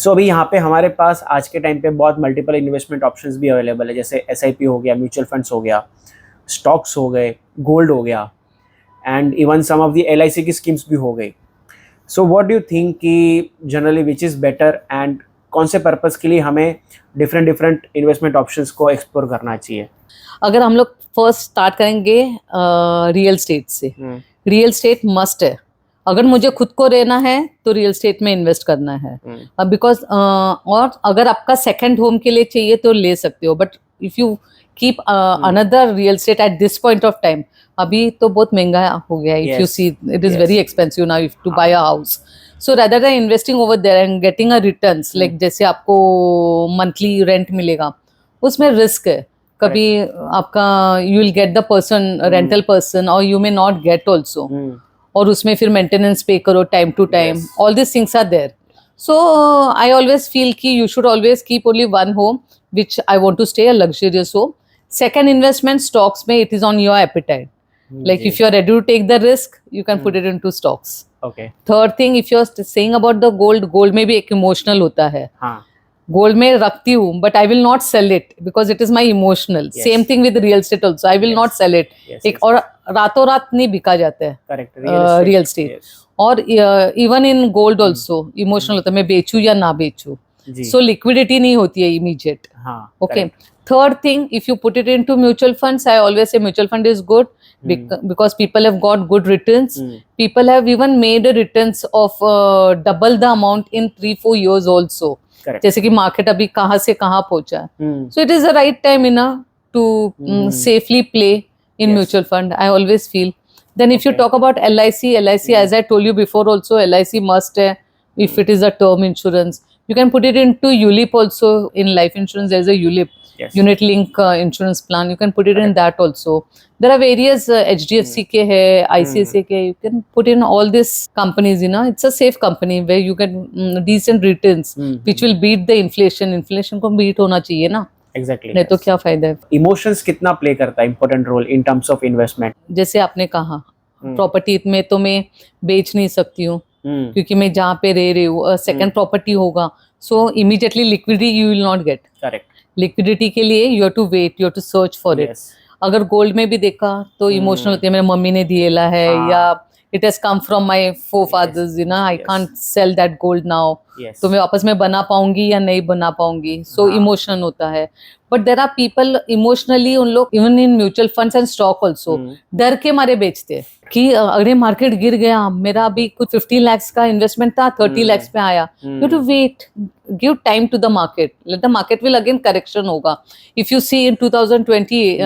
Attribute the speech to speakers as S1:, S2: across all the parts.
S1: सो अभी यहाँ पे हमारे पास आज के टाइम पे बहुत मल्टीपल इन्वेस्टमेंट ऑप्शंस भी अवेलेबल है, जैसे एसआईपी हो गया, म्यूचुअल फंड्स हो गया, स्टॉक्स हो गए, गोल्ड हो गया, and even some of the LIC की स्कीम्स भी हो गई। So what do you think कि generally which is better and कौन से पर्पस के लिए हमें डिफरेंट डिफरेंट इन्वेस्टमेंट ऑप्शंस को एक्सप्लोर करना चाहिए?
S2: अगर हम लोग फर्स्ट स्टार्ट करेंगे रियल स्टेट से, रियल स्टेट मस्ट है। अगर मुझे खुद को रहना है तो रियल स्टेट में इन्वेस्ट करना है, बिकॉज और अगर आपका सेकंड होम के लिए चाहिए तो ले सकते हो, but if you keep another real estate at this point of time, अभी तो बहुत महंगा हो गया है। If you see it is very expensive now to buy a house, so rather than investing over there and getting a returns, like जैसे आपको monthly rent मिलेगा, उसमें रिस्क है। कभी आपका you will get the person rental person और you may not get also, और उसमें फिर मेंटेनेंस पे करो time to time, all this things are there. So I always feel कि you should always keep only one home which I want to stay, a luxurious home. Second investment stocks में, it is on your appetite, like if you are ready to take the risk, you can put it into stocks.
S1: Okay.
S2: Third thing, if you are saying about the gold में भी एक emotional होता है।
S1: हाँ,
S2: gold में रखती हूँ but I will not sell it because it is my emotional. Same thing with real estate also, I will not sell it. एक और रातों रात नहीं बिका जाता है रियल स्टेट, और even in gold also emotional होता है, मैं बेचूं या ना बेचूं, सो लिक्विडिटी नहीं होती है immediate. Okay, third thing, if you put it into mutual funds, I always say mutual fund is good because people have got good returns. People have even made a returns of double the amount in 3-4 years also.
S1: Correct.
S2: जैसे कि market अभी कहाँ से कहाँ पहुंचा है, so it is the right time to safely play in mutual fund, I always feel. Then if you talk about LIC, as I told you before also, LIC must है if it is a term insurance. You can put it into ULIP also. In life insurance there is a ULIP, unit link insurance plan, you can put it in that also. There are various HDFC के है, ICICI के, you can put in all these companies, it's a safe company where you get decent returns which will beat the inflation को beat होना चाहिए ना।
S1: Exactly.
S2: नहीं तो क्या फायदा है।
S1: इमोशंस कितना प्ले करता है important role in terms of investment?
S2: जैसे आपने कहा प्रॉपर्टी में तो मैं बेच नहीं सकती हूँ क्योंकि मैं जहाँ पे रह रही हूँ सेकंड प्रॉपर्टी होगा, so immediately liquidity you will not get.
S1: Correct.
S2: Liquidity के लिए you have to wait, you have to search for it. अगर गोल्ड में भी देखा तो इमोशनल होती है, मेरी मम्मी ने दिएला है या it has come from my forefathers, I can't sell that gold now, तो मैं वापस में बना पाऊंगी या नहीं बना पाऊंगी, सो इमोशन होता है। But there are people emotionally, उन लोग even in mutual funds and stock also डर के मारे बेचते हैं कि अरे मार्केट गिर गया, मेरा अभी कुछ 15 lakhs का इन्वेस्टमेंट था 30 lakhs पे आया, you to wait, give time to the market, let the market will again correction होगा। इफ यू सी इन 2020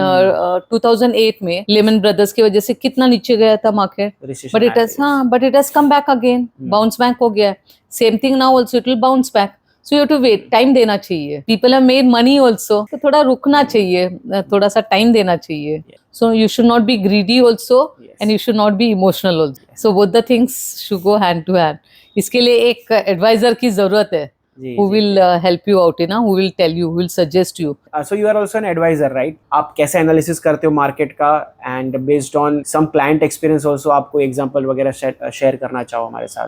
S2: 2008 में लेमन ब्रदर्स की वजह से कितना नीचे गया था market, but it has come back again, bounce back हो गया। Same thing now also, it will bounce back, so you have to wait, time देना चाहिए। People have made money also, तो थोड़ा रुकना चाहिए, थोड़ा सा टाइम देना चाहिए। So you should not be greedy also and you should not be emotional also, so both the things should go hand to hand. इसके लिए एक एडवाइजर की जरूरत है, who will help you out, who will tell you, who will suggest you.
S1: So you are also an advisor, right? आप कैसे analysis करते हो मार्केट का, and based on some client experience also आप कोई एग्जांपल वगैरह शेयर करना चाहो हमारे साथ?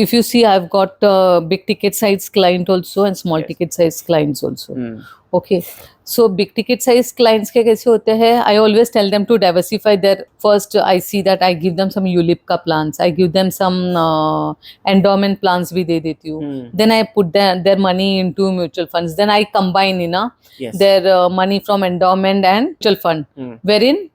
S2: If you see, I've got big ticket size client also and small ticket size clients also. Okay, so big ticket size clients के कैसे होते हैं? I always tell them to diversify their. First, I see that I give them some ULIP का plans, I give them some endowment plans भी दे देती हूँ. Then I put their money into mutual funds. Then I combine, their money from endowment and mutual fund, wherein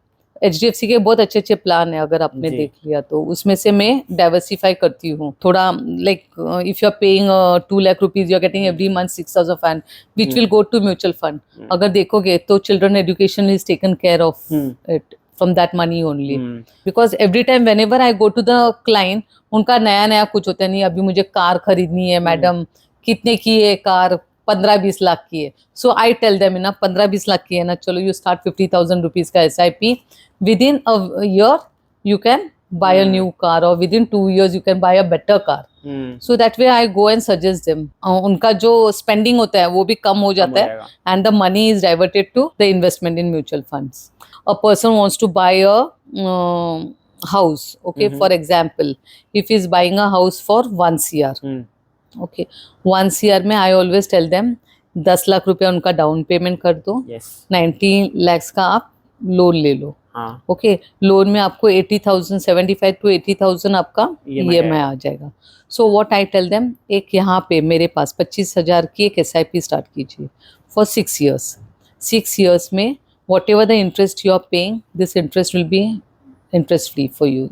S2: HDFC के बहुत अच्छे अच्छे plan है, अगर आपने देख लिया तो उसमें से मैं डाइवर्सिफाई करती हूँ थोड़ा। Like if you are paying 2 lakh rupees, you are getting every month 6,000 fund which will go to mutual fund. अगर देखोगे तो children education is taken care of it from that money only, because every time whenever I go to the client, उनका नया नया कुछ होता है, नहीं अभी मुझे कार खरीदनी है मैडम, कितने की है कार, 15-20 लाख की है। सो आई टेल देम 15-20 लाख की है ना, चलो यू स्टार्ट 50,000 रुपीज का SIP, within a year you can buy a new car, or within 2 years you can buy a better car. So that way I go and suggest them. उनका जो spending होता है वो भी कम हो जाता है, and the money is diverted to the investment in mutual funds. A person wants to buy a house, okay, for example, if he's buying a house for 1 CR, okay 1 CR में I always tell them 10 lakh रुपया उनका down payment कर दो,
S1: yes
S2: 19 lakhs का आप loan ले लो।
S1: हाँ
S2: okay loan में आपको 80,000 75 to 80,000 आपका
S1: EMI
S2: EMI आ जाएगा। So what I tell them, एक यहाँ पे मेरे पास 25,000 की एक SIP स्टार्ट कीजिए फॉर 6 years। 6 years में whatever the interest you are paying, this interest will be interest free for you।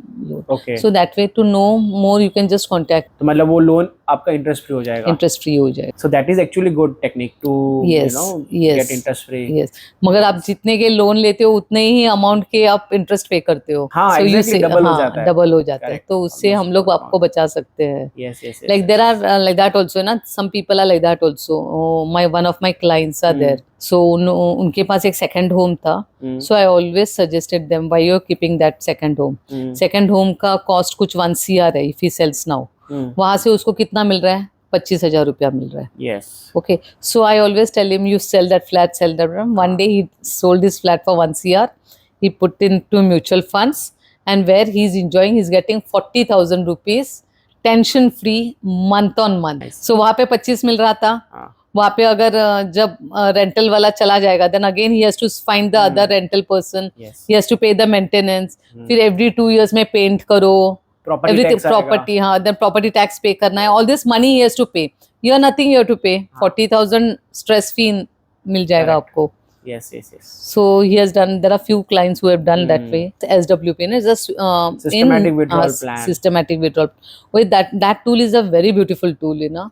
S1: Okay
S2: So that way to know more you can just contact,
S1: तो मतलब वो loan आपका interest free हो जाएगा।
S2: interest free हो जाएगा।
S1: So that is actually good technique to
S2: Yes, yes,
S1: get interest free।
S2: yes। मगर आप जितने के लोन लेते हो उतने ही अमाउंट के आप इंटरेस्ट पे करते हो।
S1: हाँ,
S2: So you
S1: exactly,
S2: say-
S1: double हो
S2: हाँ,
S1: जाता है।
S2: डबल हो जाता है।
S1: Correct,
S2: तो उससे
S1: almost
S2: हम लोग
S1: double
S2: आपको बचा सकते हैं।
S1: Yes, yes, yes,
S2: Like
S1: yes,
S2: there
S1: yes.
S2: are like that also ना, some people are like that also। one of my clients are there। So उनके पास एक second home था। So I always suggested them why you're keeping that second home। second home का cost कुछ 1 CR है if he sells now। वहाँ से उसको कितना मिल रहा है? 25,000 रुपया मिल रहा है।
S1: Yes।
S2: Okay, so I always tell him, you sell that flat, sell that one. One day he sold this flat for 1 CR. He put into mutual funds, and where he's enjoying, he's getting 40,000 rupees tension free month on month। So वहाँ पे 25 मिल रहा था।
S1: हाँ
S2: वहाँ पे अगर जब rental वाला चला जाएगा, then again he has to find the other rental person।
S1: Yes।
S2: He has to pay the maintenance। फिर every 2 years में पेंट करो,
S1: Property
S2: everything
S1: tax आएगा।
S2: property, हाँ, then property tax पे करना है, all this money he has to pay। You're nothing here to pay। 40,000 stress fee मिल जाएगा
S1: Correct।
S2: आपको।
S1: Yes, yes, yes।
S2: So he has done, there are few clients who have done that way। SWP is just
S1: Systematic withdrawal plan।
S2: systematic withdrawal। With that tool is a very beautiful tool, you know।